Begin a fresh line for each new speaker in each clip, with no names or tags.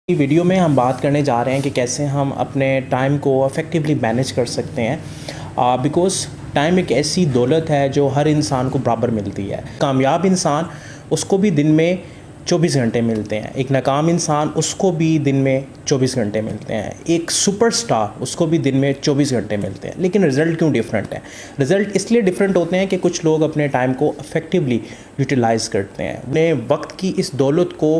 Video में हम बात करने जा रहे हैं कि कैसे हम अपने टाइम को इफ़ेक्टिवली मैनेज कर सकते हैं बिकॉज़ टाइम एक ऐसी दौलत है जो हर इंसान को बराबर मिलती है। कामयाब इंसान उसको भी दिन में 24 घंटे मिलते हैं, एक नाकाम इंसान उसको भी दिन में 24 घंटे मिलते हैं, एक सुपरस्टार उसको भी दिन में 24 घंटे मिलते हैं। लेकिन रिज़ल्ट क्यों डिफरेंट है? रिज़ल्ट इसलिए डिफरेंट होते हैं कि कुछ लोग अपने टाइम को इफ़ेक्टिवली यूटिलाइज़ करते हैं, अपने वक्त की इस दौलत को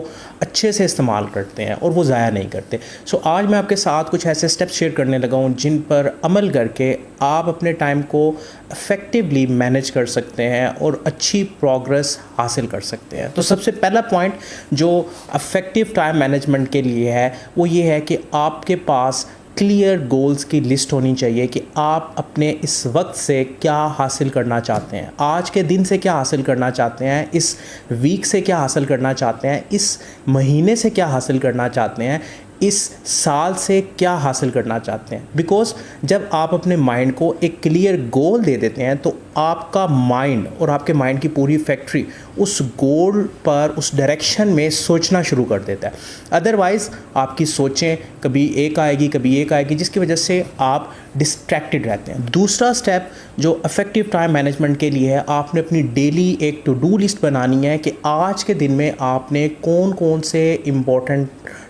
अच्छे से इस्तेमाल करते हैं और वो ज़ाया नहीं करते। सो आज मैं आपके साथ कुछ ऐसे स्टेप्स शेयर करने लगा हूँ जिन पर अमल करके आप अपने टाइम को इफ़ेक्टिवली मैनेज कर सकते हैं और अच्छी प्रोग्रेस हासिल कर सकते हैं। तो सबसे पहला पॉइंट जो इफ़ेक्टिव टाइम मैनेजमेंट के लिए है वो ये है कि आपके पास क्लियर गोल्स की लिस्ट होनी चाहिए कि आप अपने इस वक्त से क्या हासिल करना चाहते हैं, आज के दिन से क्या हासिल करना चाहते हैं, इस वीक से क्या हासिल करना चाहते हैं, इस महीने से क्या हासिल करना चाहते हैं, इस साल से क्या हासिल करना चाहते हैं। बिकॉज़ जब आप अपने माइंड को एक क्लियर गोल दे देते हैं तो आपका माइंड और आपके माइंड की पूरी फैक्ट्री उस गोल पर, उस डायरेक्शन में सोचना शुरू कर देता है। अदरवाइज़ आपकी सोचें कभी एक आएगी कभी एक आएगी, जिसकी वजह से आप डिस्ट्रैक्टेड रहते हैं। दूसरा स्टेप जो इफ़ेक्टिव टाइम मैनेजमेंट के लिए है, आपने अपनी डेली एक टू डू लिस्ट बनानी है कि आज के दिन में आपने कौन कौन से इम्पोर्टेंट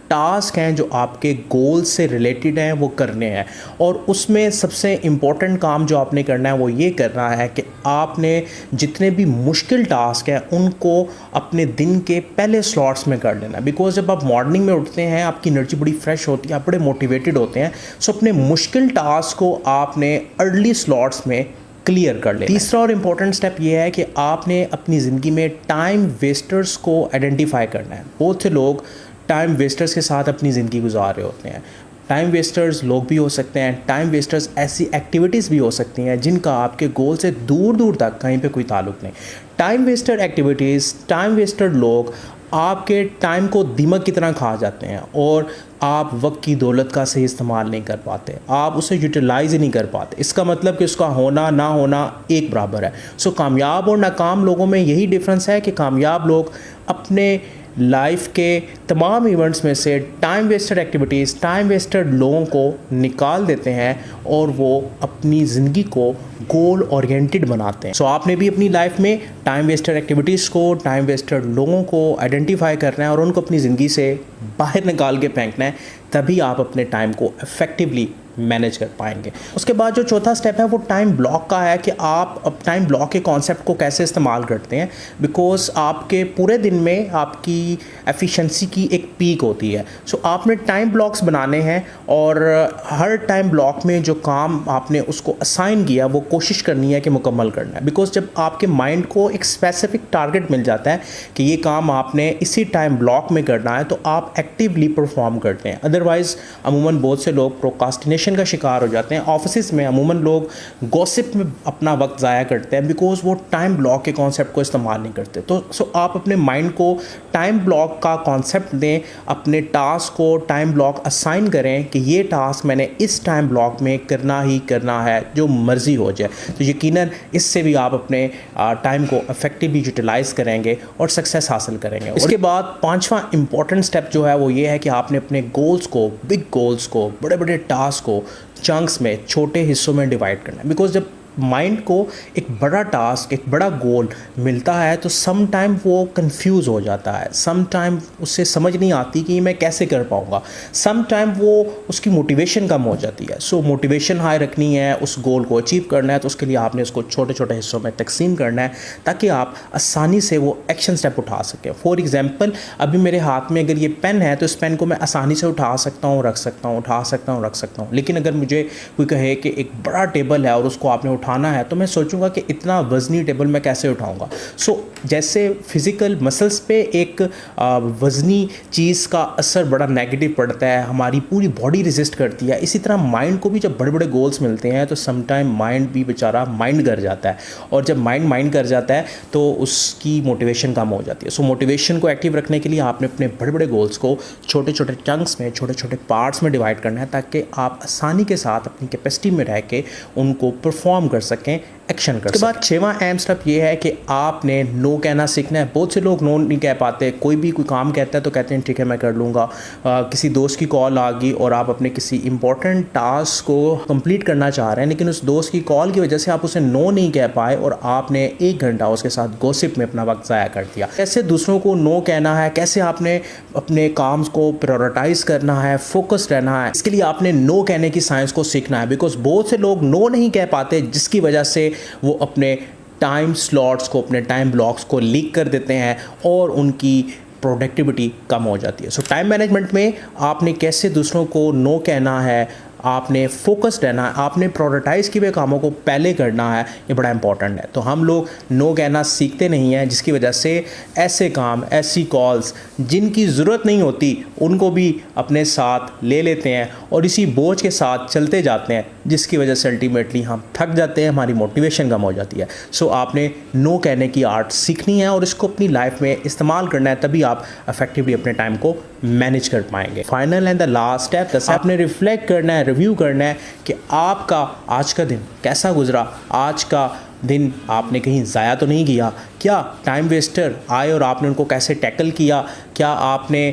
टास्क हैं जो आपके गोल से रिलेटेड हैं वो करने हैं। और उसमें सबसे इम्पॉर्टेंट काम जो आपने करना है वो ये करना है कि आपने जितने भी मुश्किल टास्क हैं उनको अपने दिन के पहले स्लॉट्स में कर लेना है। बिकॉज़ जब आप मॉर्निंग में उठते हैं आपकी एनर्जी बड़ी फ्रेश होती है, आप बड़े मोटिवेटेड होते हैं। सो अपने मुश्किल टास्क को आपने अर्ली स्लॉट्स में क्लियर कर ले। तीसरा और इम्पॉर्टेंट स्टेप ये है कि आपने अपनी ज़िंदगी में टाइम वेस्टर्स को आइडेंटिफाई करना है। बहुत से लोग टाइम वेस्टर्स के साथ अपनी ज़िंदगी गुजार रहे होते हैं। टाइम वेस्टर्स लोग भी हो सकते हैं, टाइम वेस्टर्स ऐसी एक्टिविटीज़ भी हो सकती हैं जिनका आपके गोल से दूर दूर तक कहीं पे कोई ताल्लुक़ नहीं। Time Wester activities, time Wester लोग आपके टाइम को दीमक की तरह खा जाते हैं और आप वक्त की दौलत का सही इस्तेमाल नहीं कर पाते, आप उसे यूटिलाइज़ ही नहीं कर पाते। इसका मतलब कि उसका होना ना होना एक बराबर है। सो कामयाब और नाकाम लोगों में यही डिफरेंस है कि कामयाब लोग अपने लाइफ के तमाम इवेंट्स में से time wasted activities, time wasted लोगों को निकाल देते हैं और वो अपनी ज़िंदगी को गोल ओरिएंटेड बनाते हैं। सो आपने भी अपनी लाइफ में टाइम वेस्टेड एक्टिविटीज़ को, टाइम वेस्टेड लोगों को आइडेंटिफाई करना है और उनको अपनी ज़िंदगी से बाहर निकाल के फेंकना है, तभी आप अपने टाइम को इफ़ेक्टिवली मैनेज कर पाएंगे। उसके बाद जो चौथा स्टेप है वो टाइम ब्लॉक का है कि आप अब टाइम ब्लॉक के कॉन्सेप्ट को कैसे इस्तेमाल करते हैं। बिकॉज़ आपके पूरे दिन में आपकी एफिशिएंसी की एक पीक होती है। सो आपने टाइम ब्लॉक्स बनाने हैं और हर टाइम ब्लॉक में जो काम आपने उसको असाइन किया वो कोशिश करनी है कि मुकम्मल करना है। बिकॉज़ जब आपके माइंड को एक स्पेसिफिक टारगेट मिल जाता है कि ये काम आपने इसी टाइम ब्लॉक में करना है तो आप एक्टिवली परफॉर्म करते हैं। अदरवाइज़ अमूमन बहुत से लोग प्रोक्रास्टिनेशन का शिकार हो जाते हैं। ऑफिस में अमूमन लोग गॉसिप में अपना वक्त ज़ाया करते हैं बिकॉज वो टाइम ब्लॉक के कॉन्सेप्ट को इस्तेमाल नहीं करते। तो आप अपने माइंड को टाइम ब्लॉक का कॉन्सेप्ट दें, अपने टास्क को टाइम ब्लॉक असाइन करें कि ये टास्क मैंने इस टाइम ब्लॉक में करना ही करना है, जो मर्ज़ी हो जाए। तो यकीनन इससे भी आप अपने टाइम को इफेक्टिवली यूटिलाइज़ करेंगे और सक्सेस हासिल करेंगे। उसके बाद पांचवा इंपॉर्टेंट स्टेप जो है वो ये है कि आपने अपने गोल्स को, बिग गोल्स को, बड़े बड़े टास्क को चंक्स में, छोटे हिस्सों में डिवाइड करना है। बिकॉज जब माइंड को एक बड़ा टास्क, एक बड़ा गोल मिलता है तो सम टाइम वो कंफ्यूज हो जाता है, सम टाइम उससे समझ नहीं आती कि मैं कैसे कर पाऊँगा, सम टाइम वो उसकी मोटिवेशन कम हो जाती है। सो मोटिवेशन हाई रखनी है, उस गोल को अचीव करना है तो उसके लिए आपने उसको छोटे छोटे हिस्सों में तकसीम करना है ताकि आप आसानी से वो एक्शन स्टेप उठा सकें। फॉर एग्जाम्पल अभी मेरे हाथ में अगर ये पेन है तो इस पेन को मैं आसानी से उठा सकता हूँ, रख सकता हूँ, उठा सकता हूँ, रख सकता हूँ। लेकिन अगर मुझे कोई कहे कि एक बड़ा टेबल है और उसको आपने उठाना है तो मैं सोचूंगा कि इतना वज़नी टेबल मैं कैसे उठाऊंगा। सो जैसे फिज़िकल मसल्स पे एक वज़नी चीज़ का असर बड़ा नेगेटिव पड़ता है, हमारी पूरी बॉडी रेजिस्ट करती है, इसी तरह माइंड को भी जब बड़े बड़े गोल्स मिलते हैं तो समटाइम माइंड भी बेचारा माइंड कर जाता है और जब माइंड कर जाता है तो उसकी मोटिवेशन कम हो जाती है। सो मोटिवेशन को एक्टिव रखने के लिए आपने अपने बड़े बड़े गोल्स को छोटे छोटे चंक्स में, छोटे छोटे पार्ट्स में डिवाइड करना है ताकि आप आसानी के साथ अपनी कैपेसिटी में रह के उनको परफॉर्म कर सकें एक्शन कर। उसके बाद 6वां अहम स्टेप ये है कि आपने नो कहना सीखना है। बहुत से लोग नो नहीं कह पाते, कोई भी कोई काम कहता है तो कहते हैं ठीक है मैं कर लूँगा। किसी दोस्त की कॉल आ गई और आप अपने किसी इंपॉर्टेंट टास्क को कंप्लीट करना चाह रहे हैं, लेकिन उस दोस्त की कॉल की वजह से आप उसे नो नहीं कह पाए और आपने 1 घंटा उसके साथ गॉसिप में अपना वक्त ज़ाया कर दिया। कैसे दूसरों को नो कहना है, कैसे आपने अपने काम को प्रायोरिटाइज करना है, फोकस रहना है, इसके लिए आपने नो कहने की साइंस को सीखना है। बिकॉज बहुत से लोग नो नहीं कह पाते, जिसकी वजह से वो अपने टाइम स्लॉट्स को, अपने टाइम ब्लॉक्स को लीक कर देते हैं और उनकी प्रोडक्टिविटी कम हो जाती है। सो टाइम मैनेजमेंट में आपने कैसे दूसरों को नो कहना है, आपने फोकस्ड रहना है, आपने प्रायोरिटाइज़ किए हुए कामों को पहले करना है, ये बड़ा इंपॉर्टेंट है। तो हम लोग नो कहना सीखते नहीं हैं, जिसकी वजह से ऐसे काम, ऐसी कॉल्स जिनकी ज़रूरत नहीं होती उनको भी अपने साथ ले लेते हैं और इसी बोझ के साथ चलते जाते हैं, जिसकी वजह से अल्टीमेटली हम थक जाते हैं, हमारी मोटिवेशन कम हो जाती है। सो आपने नो कहने की आर्ट सीखनी है और इसको अपनी लाइफ में इस्तेमाल करना है, तभी आप इफेक्टिवली अपने टाइम को मैनेज कर पाएंगे। Final and the last step, आपने रिफ्लेक्ट करना है, रिव्यू करना है कि आपका आज का दिन कैसा गुजरा, आज का दिन आपने कहीं ज़ाया तो नहीं किया, क्या टाइम वेस्टर आए और आपने उनको कैसे टैकल किया, क्या आपने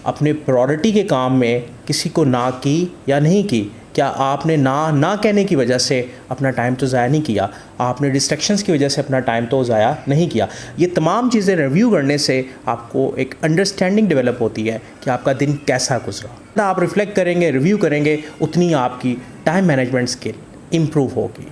अपने प्रायोरिटी के काम में किसी को ना की या नहीं की, क्या आपने ना कहने की वजह से अपना टाइम तो ज़ाया नहीं किया, आपने डिस्ट्रैक्शंस की वजह से अपना टाइम तो ज़ाया नहीं किया। ये तमाम चीज़ें रिव्यू करने से आपको एक अंडरस्टैंडिंग डेवलप होती है कि आपका दिन कैसा गुजरा। आप रिफ्लेक्ट करेंगे, रिव्यू करेंगे, उतनी आपकी टाइम मैनेजमेंट स्किल इम्प्रूव होगी।